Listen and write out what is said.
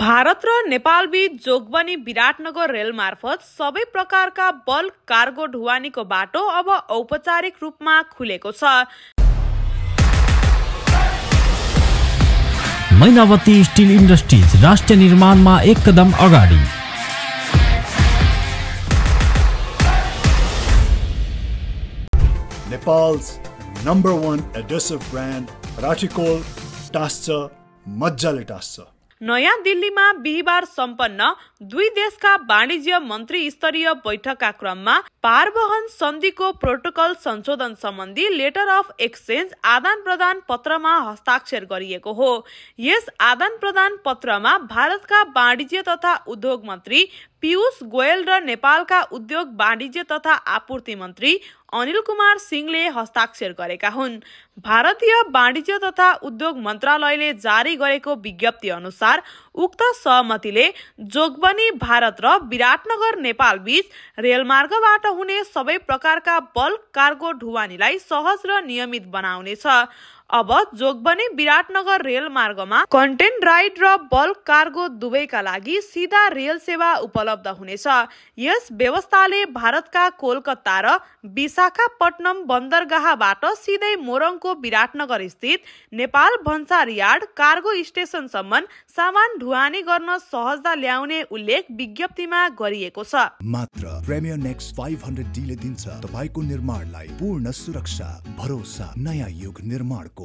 भारत र नेपाल बीच जोगबनी विराटनगर रेल मार्फत सबै प्रकारका बल्क कार्गो ढुवानीको बाटो अब औपचारिक रूपमा खुलेको छ। मैनावती स्टिल इन्डस्ट्रिज राष्ट्रिय निर्माणमा एक कदम अगाडि। Nepal's #1 adhesive brand Rachikol टास्छ मज्जाले टास्छ। नयाँ दिल्लीमा बिहिबार सम्पन्न दुई देशका वाणिज्य मन्त्री स्तरीय बैठकका क्रममा पारवहन सन्धिको प्रोटोकल संशोधन सम्बन्धी लेटर अफ एक्सचेन्ज आदान प्रदान पत्रमा हस्ताक्षर गरिएको हो। यस आदान प्रदान पत्रमा भारतका वाणिज्य तथा उद्योग मन्त्री पीयूष गोयल र नेपालका उद्योग वाणिज्य तथा आपूर्ति मन्त्री अनिल कुमार सिंहले हस्ताक्षर गरेका हुन्। भारतीय वाणिज्य तथा उद्योग मन्त्रालयले जारी गरेको विज्ञप्ति अनुसार उक्त सहमतिले जोगबनी भारत र विराटनगर नेपाल बीच रेलमार्गबाट हुने सबै प्रकारका बल्क कार्गो ढुवानीलाई सहज र नियमित बनाउनेछ। अब जोगबनी विराटनगर रेल मार्गमा कन्टेन्ट राइड र बल्क कार्गो दुवैका लागि सीधा रेल सेवा उपलब्ध हुनेछ। यस व्यवस्थाले भारतका कोलकाता र विशाखापट्टनम बन्दरगाहबाट सिधै मोरङको विराटनगर स्थित नेपाल भन्सार यार्ड कार्गो स्टेशनसम्म सामान ढुवानी गर्न सहजता ल्याउने उल्लेख विज्ञप्तिमा गरिएको छ। मात्र प्रिमियर नेक्स्ट 500D ले दिन्छ तपाईको निर्माणलाई पूर्ण सुरक्षा, भरोसा, नयाँ युग निर्माणको।